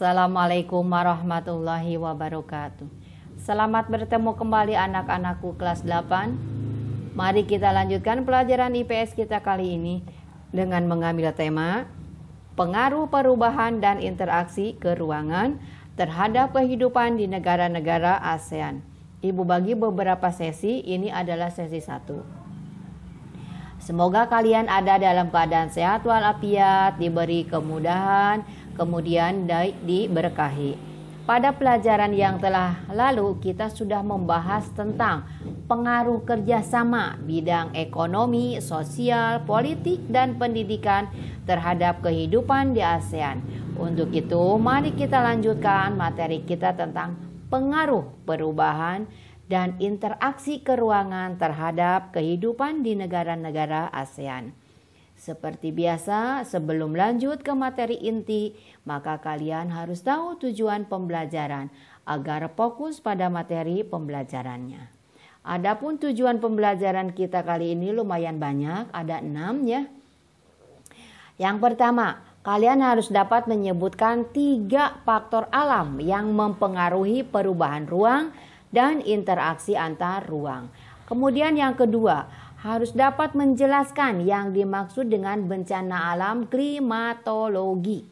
Assalamualaikum warahmatullahi wabarakatuh. Selamat bertemu kembali anak-anakku kelas 8. Mari kita lanjutkan pelajaran IPS kita kali ini dengan mengambil tema pengaruh perubahan dan interaksi keruangan terhadap kehidupan di negara-negara ASEAN. Ibu bagi beberapa sesi, ini adalah sesi 1. Semoga kalian ada dalam keadaan sehat walafiat, diberi kemudahan, kemudian diberkahi. Pada pelajaran yang telah lalu kita sudah membahas tentang pengaruh kerjasama bidang ekonomi, sosial, politik, dan pendidikan terhadap kehidupan di ASEAN. Untuk itu, mari kita lanjutkan materi kita tentang pengaruh perubahan dan interaksi keruangan terhadap kehidupan di negara-negara ASEAN. Seperti biasa, sebelum lanjut ke materi inti, maka kalian harus tahu tujuan pembelajaran agar fokus pada materi pembelajarannya. Adapun tujuan pembelajaran kita kali ini lumayan banyak, ada 6 ya. Yang pertama, kalian harus dapat menyebutkan 3 faktor alam yang mempengaruhi perubahan ruang dan interaksi antar ruang. Kemudian yang kedua, harus dapat menjelaskan yang dimaksud dengan bencana alam klimatologi.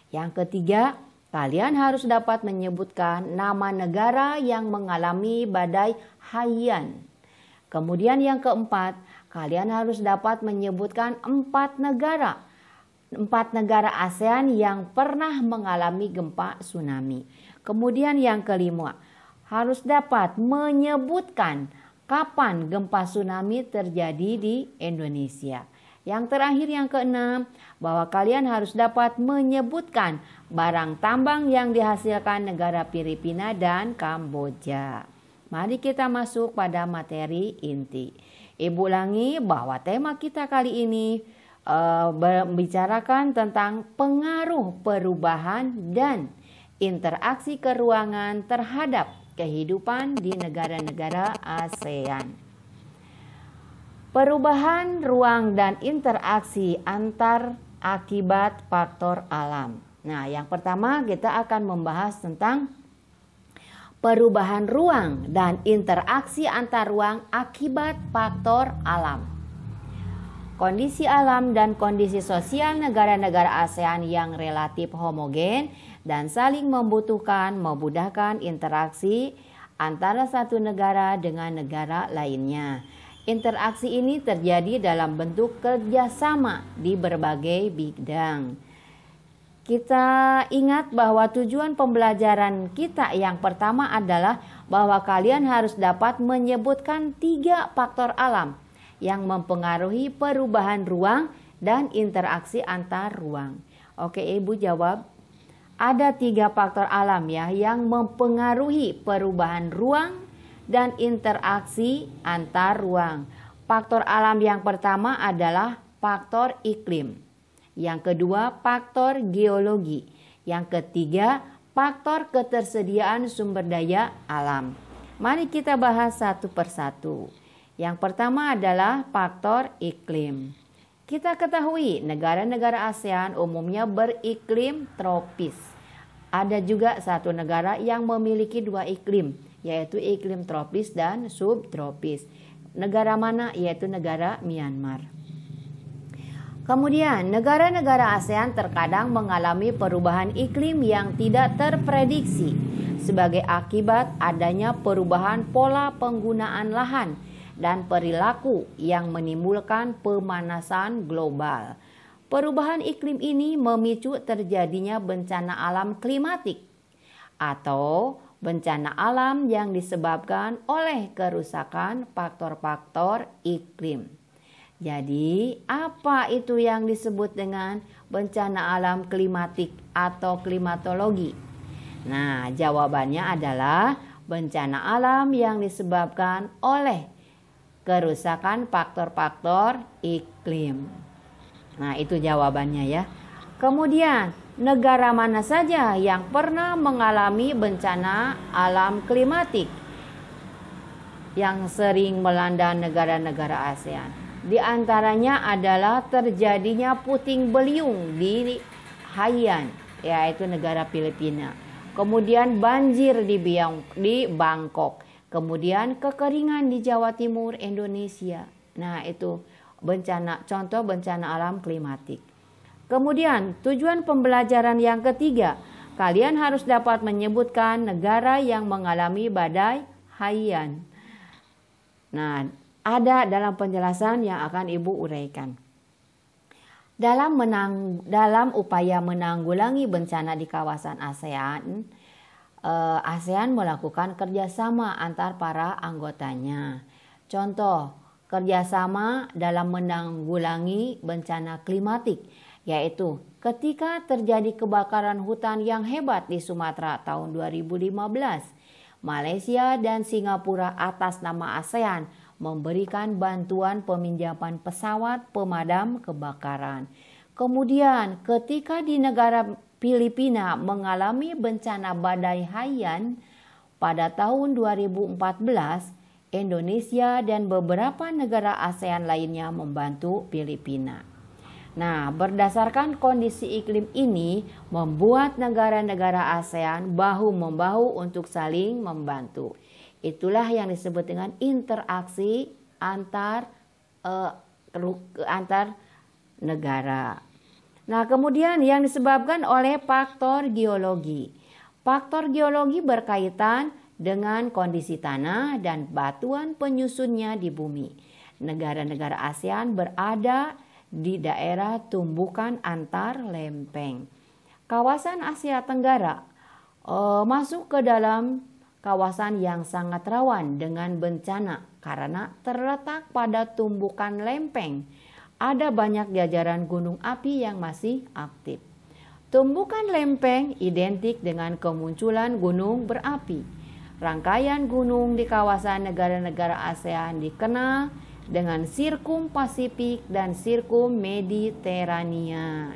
Yang ketiga, kalian harus dapat menyebutkan nama negara yang mengalami badai Haiyan. Kemudian yang keempat, kalian harus dapat menyebutkan 4 negara ASEAN yang pernah mengalami gempa tsunami. Kemudian yang kelima, harus dapat menyebutkan kapan gempa tsunami terjadi di Indonesia. Yang terakhir yang keenam, bahwa kalian harus dapat menyebutkan barang tambang yang dihasilkan negara Filipina dan Kamboja. Mari kita masuk pada materi inti. Ibu ulangi bahwa tema kita kali ini membicarakan tentang pengaruh perubahan dan interaksi keruangan terhadap kehidupan di negara-negara ASEAN. Perubahan ruang dan interaksi antar akibat faktor alam. Nah, yang pertama kita akan membahas tentang perubahan ruang dan interaksi antar ruang akibat faktor alam. Kondisi alam dan kondisi sosial negara-negara ASEAN yang relatif homogen dan saling memudahkan interaksi antara satu negara dengan negara lainnya. Interaksi ini terjadi dalam bentuk kerjasama di berbagai bidang. Kita ingat bahwa tujuan pembelajaran kita yang pertama adalah bahwa kalian harus dapat menyebutkan 3 faktor alam yang mempengaruhi perubahan ruang dan interaksi antar ruang. Oke, Ibu jawab. Ada 3 faktor alam ya yang mempengaruhi perubahan ruang dan interaksi antar ruang. Faktor alam yang pertama adalah faktor iklim. Yang kedua, faktor geologi. Yang ketiga, faktor ketersediaan sumber daya alam. Mari kita bahas satu persatu. Yang pertama adalah faktor iklim. Kita ketahui negara-negara ASEAN umumnya beriklim tropis. Ada juga satu negara yang memiliki 2 iklim, yaitu iklim tropis dan subtropis. Negara mana? Yaitu negara Myanmar. Kemudian, negara-negara ASEAN terkadang mengalami perubahan iklim yang tidak terprediksi sebagai akibat adanya perubahan pola penggunaan lahan dan perilaku yang menimbulkan pemanasan global. Perubahan iklim ini memicu terjadinya bencana alam klimatik atau bencana alam yang disebabkan oleh kerusakan faktor-faktor iklim. Jadi, apa itu yang disebut dengan bencana alam klimatik atau klimatologi? Nah, jawabannya adalah bencana alam yang disebabkan oleh kerusakan faktor-faktor iklim. Nah, itu jawabannya ya. Kemudian, negara mana saja yang pernah mengalami bencana alam klimatik yang sering melanda negara-negara ASEAN? Di antaranya adalah terjadinya puting beliung di Haiyan, yaitu negara Filipina. Kemudian banjir di Bangkok. Kemudian kekeringan di Jawa Timur, Indonesia. Nah, itu contoh bencana alam klimatik. Kemudian tujuan pembelajaran yang ketiga, kalian harus dapat menyebutkan negara yang mengalami badai Haiyan. Nah, ada dalam penjelasan yang akan Ibu uraikan. Dalam upaya menanggulangi bencana di kawasan ASEAN, ASEAN melakukan kerjasama antar para anggotanya. Contoh, kerjasama dalam menanggulangi bencana klimatik, yaitu ketika terjadi kebakaran hutan yang hebat di Sumatera tahun 2015, Malaysia dan Singapura atas nama ASEAN memberikan bantuan peminjaman pesawat pemadam kebakaran. Kemudian ketika di negara Filipina mengalami bencana badai Haiyan pada tahun 2014, Indonesia dan beberapa negara ASEAN lainnya membantu Filipina. Nah, berdasarkan kondisi iklim ini membuat negara-negara ASEAN bahu-membahu untuk saling membantu. Itulah yang disebut dengan interaksi antar negara. Nah, kemudian yang disebabkan oleh faktor geologi. Faktor geologi berkaitan dengan kondisi tanah dan batuan penyusunnya di bumi. Negara-negara ASEAN berada di daerah tumbukan antar lempeng. Kawasan Asia Tenggara masuk ke dalam kawasan yang sangat rawan dengan bencana karena terletak pada tumbukan lempeng. Ada banyak jajaran gunung api yang masih aktif. Tumbukan lempeng identik dengan kemunculan gunung berapi. Rangkaian gunung di kawasan negara-negara ASEAN dikenal dengan Sirkum Pasifik dan Sirkum Mediterania.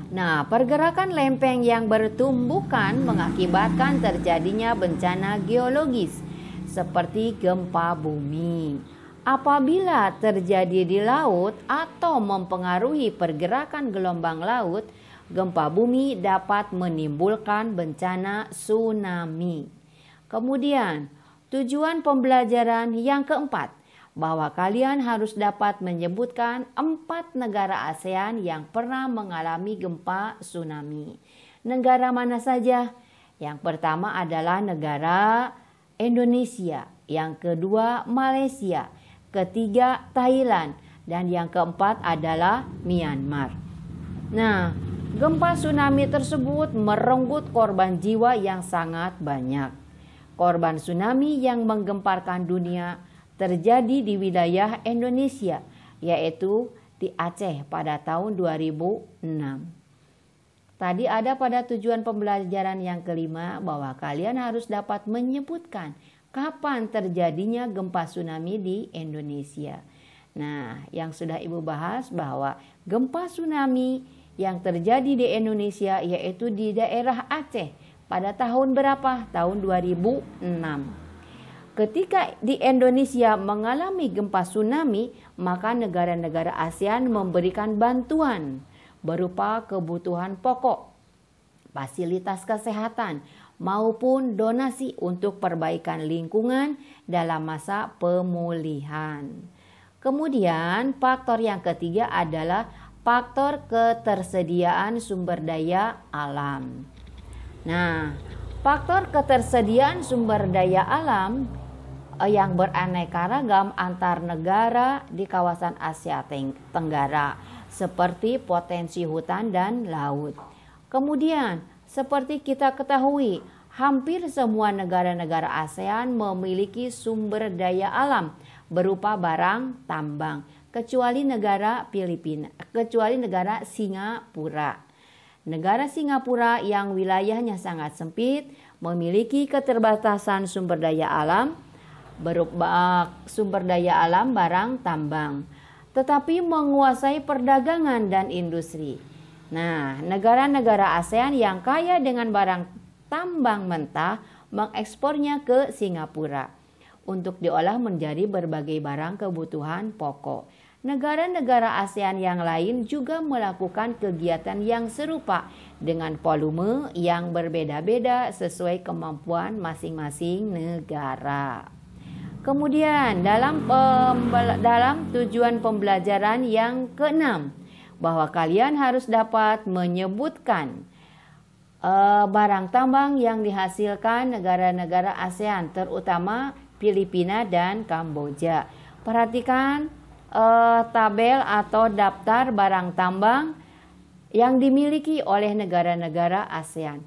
Nah, pergerakan lempeng yang bertumbukan mengakibatkan terjadinya bencana geologis seperti gempa bumi. Apabila terjadi di laut atau mempengaruhi pergerakan gelombang laut, gempa bumi dapat menimbulkan bencana tsunami. Kemudian, tujuan pembelajaran yang keempat, bahwa kalian harus dapat menyebutkan 4 negara ASEAN yang pernah mengalami gempa tsunami. Negara mana saja? Yang pertama adalah negara Indonesia, yang kedua Malaysia, ketiga Thailand, dan yang keempat adalah Myanmar. Nah, gempa tsunami tersebut merenggut korban jiwa yang sangat banyak. Korban tsunami yang menggemparkan dunia terjadi di wilayah Indonesia, yaitu di Aceh pada tahun 2006. Tadi ada pada tujuan pembelajaran yang kelima bahwa kalian harus dapat menyebutkan kapan terjadinya gempa tsunami di Indonesia. Nah, yang sudah Ibu bahas bahwa gempa tsunami yang terjadi di Indonesia yaitu di daerah Aceh pada tahun berapa? Tahun 2006. Ketika di Indonesia mengalami gempa tsunami, maka negara-negara ASEAN memberikan bantuan berupa kebutuhan pokok, fasilitas kesehatan, maupun donasi untuk perbaikan lingkungan dalam masa pemulihan. Kemudian faktor yang ketiga adalah faktor ketersediaan sumber daya alam. Nah, faktor ketersediaan sumber daya alam yang beraneka ragam antar negara di kawasan Asia Tenggara seperti potensi hutan dan laut. Kemudian, seperti kita ketahui, hampir semua negara-negara ASEAN memiliki sumber daya alam berupa barang tambang, kecuali negara Singapura. Negara Singapura yang wilayahnya sangat sempit memiliki keterbatasan sumber daya alam berupa sumber daya alam barang tambang, tetapi menguasai perdagangan dan industri. Nah, negara-negara ASEAN yang kaya dengan barang tambang mentah mengekspornya ke Singapura untuk diolah menjadi berbagai barang kebutuhan pokok. Negara-negara ASEAN yang lain juga melakukan kegiatan yang serupa dengan volume yang berbeda-beda sesuai kemampuan masing-masing negara. Kemudian dalam tujuan pembelajaran yang keenam, bahwa kalian harus dapat menyebutkan barang tambang yang dihasilkan negara-negara ASEAN, terutama Filipina dan Kamboja. Perhatikan tabel atau daftar barang tambang yang dimiliki oleh negara-negara ASEAN.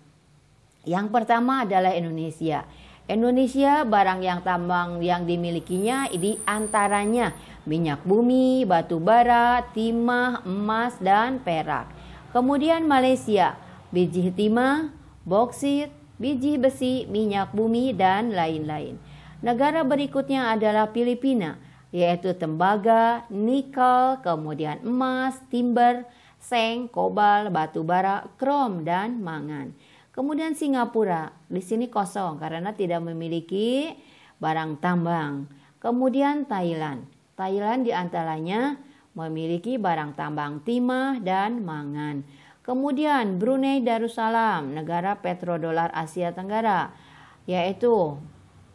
Yang pertama adalah Indonesia. Indonesia barang yang tambang yang dimilikinya di antaranya minyak bumi, batu bara, timah, emas, dan perak. Kemudian Malaysia, biji timah, boksit, biji besi, minyak bumi, dan lain-lain. Negara berikutnya adalah Filipina, yaitu tembaga, nikel, kemudian emas, timber, seng, kobal, batu bara, krom, dan mangan. Kemudian Singapura, di sini kosong karena tidak memiliki barang tambang. Kemudian Thailand diantaranya memiliki barang tambang timah dan mangan. Kemudian Brunei Darussalam, negara petrodolar Asia Tenggara, yaitu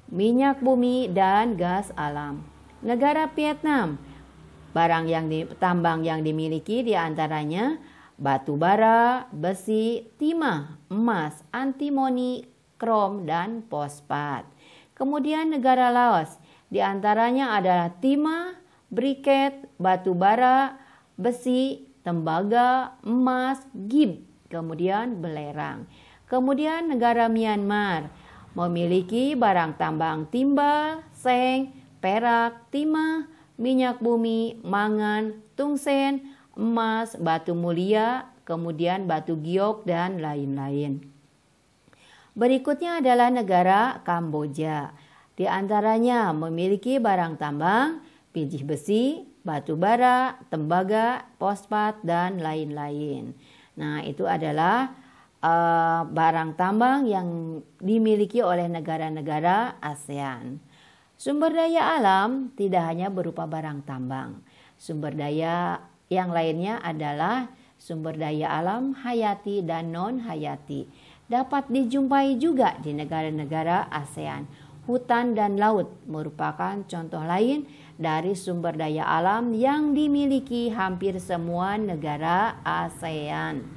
minyak bumi dan gas alam. Negara Vietnam, barang tambang yang dimiliki diantaranya batu bara, besi, timah, emas, antimoni, krom, dan fosfat. Kemudian negara Laos, diantaranya adalah timah, briket, batu bara, besi, tembaga, emas, gib, kemudian belerang. Kemudian negara Myanmar memiliki barang tambang timbal, seng, perak, timah, minyak bumi, mangan, tungsen, emas, batu mulia, kemudian batu giok, dan lain-lain. Berikutnya adalah negara Kamboja. Di antaranya memiliki barang tambang, biji besi, batu bara, tembaga, fosfat, dan lain-lain. Nah, itu adalah barang tambang yang dimiliki oleh negara-negara ASEAN. Sumber daya alam tidak hanya berupa barang tambang. Sumber daya yang lainnya adalah sumber daya alam hayati dan non-hayati. Dapat dijumpai juga di negara-negara ASEAN. Hutan dan laut merupakan contoh lain dari sumber daya alam yang dimiliki hampir semua negara ASEAN.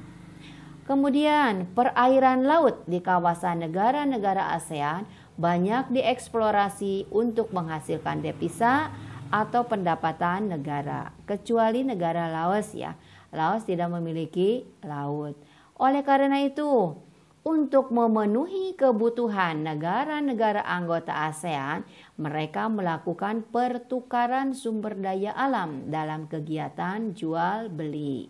Kemudian perairan laut di kawasan negara-negara ASEAN banyak dieksplorasi untuk menghasilkan devisa atau pendapatan negara, kecuali negara Laos ya. Laos tidak memiliki laut. Oleh karena itu, untuk memenuhi kebutuhan negara-negara anggota ASEAN, mereka melakukan pertukaran sumber daya alam dalam kegiatan jual beli.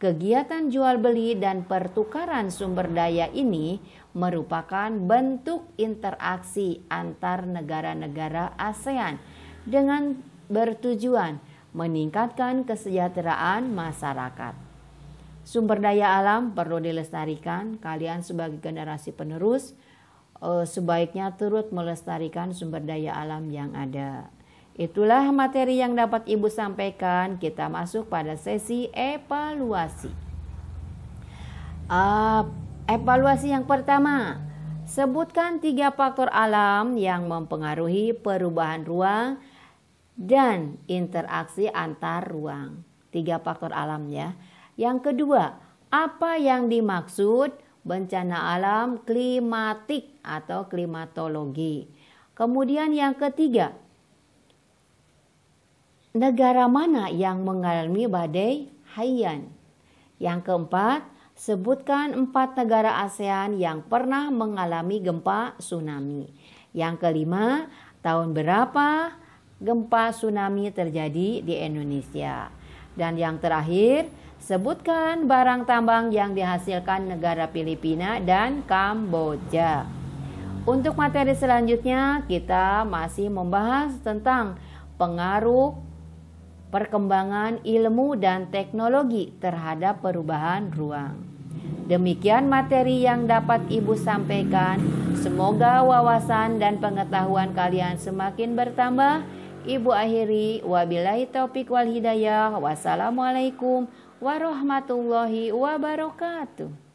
Kegiatan jual beli dan pertukaran sumber daya ini merupakan bentuk interaksi antar negara-negara ASEAN dengan bertujuan meningkatkan kesejahteraan masyarakat. Sumber daya alam perlu dilestarikan. Kalian sebagai generasi penerus sebaiknya turut melestarikan sumber daya alam yang ada. Itulah materi yang dapat Ibu sampaikan. Kita masuk pada sesi evaluasi. Evaluasi yang pertama, sebutkan 3 faktor alam yang mempengaruhi perubahan ruang dan interaksi antar ruang. 3 faktor alam ya. Yang kedua, apa yang dimaksud bencana alam klimatik atau klimatologi. Kemudian yang ketiga, negara mana yang mengalami badai Haiyan. Yang keempat, sebutkan 4 negara ASEAN yang pernah mengalami gempa tsunami. Yang kelima, tahun berapa gempa tsunami terjadi di Indonesia. Dan yang terakhir, sebutkan barang tambang yang dihasilkan negara Filipina dan Kamboja. Untuk materi selanjutnya, kita masih membahas tentang pengaruh perkembangan ilmu dan teknologi terhadap perubahan ruang. Demikian materi yang dapat Ibu sampaikan. Semoga wawasan dan pengetahuan kalian semakin bertambah. Ibu akhiri, wabillahi taufik wal hidayah. Wassalamualaikum warahmatullahi wabarakatuh.